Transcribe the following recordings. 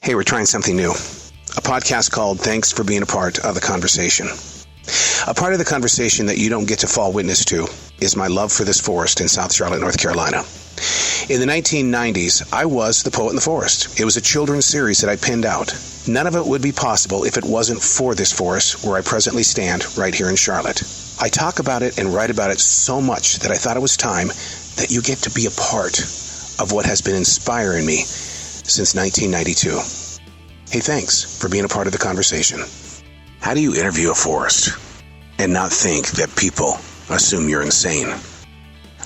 Hey, we're trying something new. A podcast called Thanks for Being a Part of the Conversation. A part of the conversation that you don't get to fall witness to is my love for this forest in South Charlotte, North Carolina. In the 1990s, I was The Poet in the Forest. It was a children's series that I pinned out. None of it would be possible if it wasn't for this forest where I presently stand right here in Charlotte. I talk about it and write about it so much that I thought it was time that you get to be a part of what has been inspiring me since 1992. Hey, thanks for being a part of the conversation. How do you interview a forest and not think that people assume you're insane?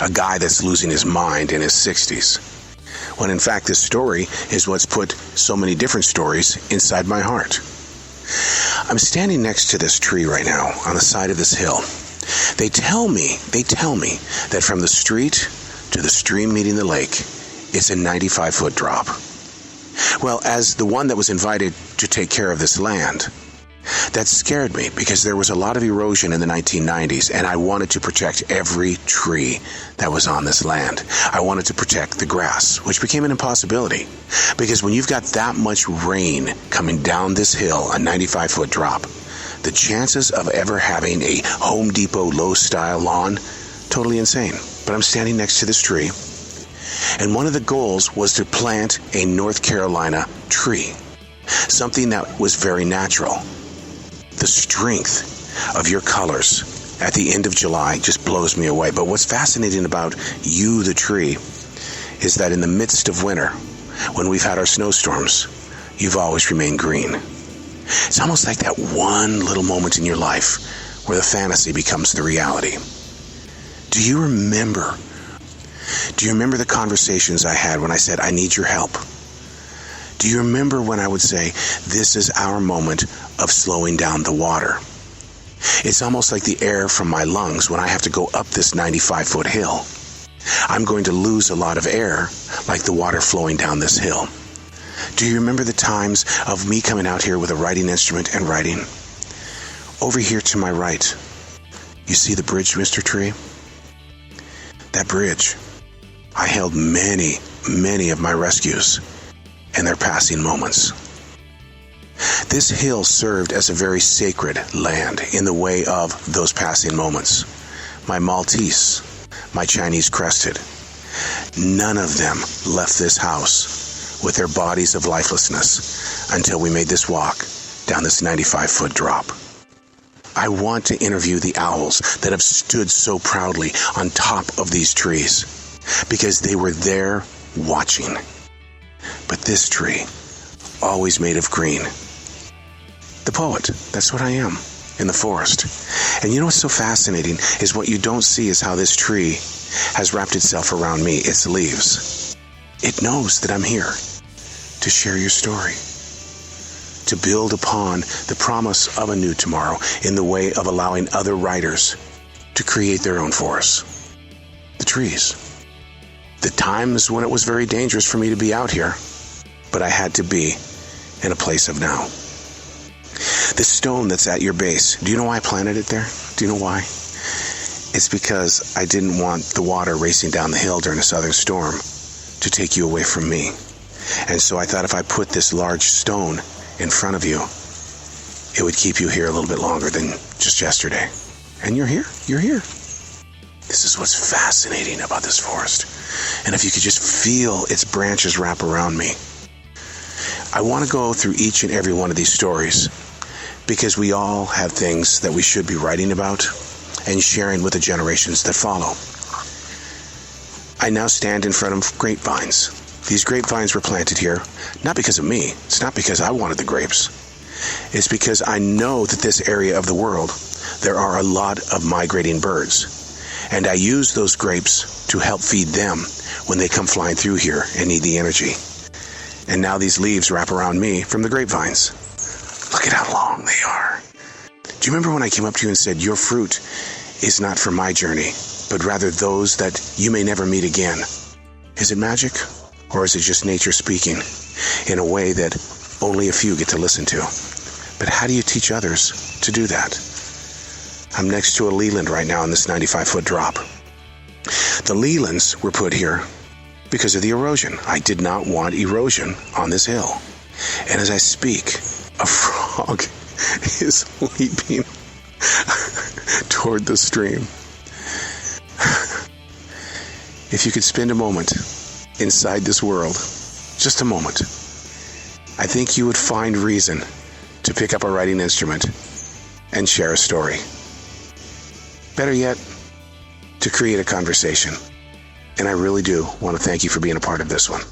A guy that's losing his mind in his 60s. When in fact this story is what's put so many different stories inside my heart. I'm standing next to this tree right now on the side of this hill. They tell me that from the street to the stream meeting the lake, it's a 95-foot drop. Well, as the one that was invited to take care of this land, that scared me because there was a lot of erosion in the 1990s, and I wanted to protect every tree that was on this land. I wanted to protect the grass, which became an impossibility because when you've got that much rain coming down this hill, a 95-foot drop, the chances of ever having a Home Depot low-style lawn, totally insane. But I'm standing next to this tree, and one of the goals was to plant a North Carolina tree, something that was very natural. The strength of your colors at the end of July just blows me away. But what's fascinating about you, the tree, is that in the midst of winter, when we've had our snowstorms, you've always remained green. It's almost like that one little moment in your life where the fantasy becomes the reality. Do you remember the conversations I had when I said, I need your help? Do you remember when I would say, this is our moment of slowing down the water? It's almost like the air from my lungs when I have to go up this 95-foot hill. I'm going to lose a lot of air like the water flowing down this hill. Do you remember the times of me coming out here with a writing instrument and writing? Over here to my right, you see the bridge, Mr. Tree? That bridge. I held many of my rescues and their passing moments. This hill served as a very sacred land in the way of those passing moments. My Maltese, my Chinese crested, none of them left this house with their bodies of lifelessness until we made this walk down this 95-foot drop. I want to interview the owls that have stood so proudly on top of these trees because they were there watching. But this tree, always made of green. The poet, that's what I am, in the forest. And you know what's so fascinating is what you don't see is how this tree has wrapped itself around me, its leaves. It knows that I'm here to share your story, to build upon the promise of a new tomorrow in the way of allowing other writers to create their own forests. The trees. The times when it was very dangerous for me to be out here, but I had to be in a place of now. This stone that's at your base, do you know why I planted it there? Do you know why? It's because I didn't want the water racing down the hill during a southern storm to take you away from me. And so I thought if I put this large stone in front of you, it would keep you here a little bit longer than just yesterday. And you're here. This is what's fascinating about this forest. And if you could just feel its branches wrap around me. I want to go through each and every one of these stories because we all have things that we should be writing about and sharing with the generations that follow. I now stand in front of grapevines. These grapevines were planted here, not because of me. It's not because I wanted the grapes. It's because I know that this area of the world, there are a lot of migrating birds. And I use those grapes to help feed them when they come flying through here and need the energy. And now these leaves wrap around me from the grapevines. Look at how long they are. Do you remember when I came up to you and said, your fruit is not for my journey, but rather those that you may never meet again? Is it magic? Or is it just nature speaking in a way that only a few get to listen to? But how do you teach others to do that? I'm next to a Leland right now on this 95-foot drop. The Lelands were put here because of the erosion. I did not want erosion on this hill. And as I speak, a frog is leaping toward the stream. If you could spend a moment inside this world, just a moment, I think you would find reason to pick up a writing instrument and share a story. Better yet, to create a conversation. And I really do want to thank you for being a part of this one.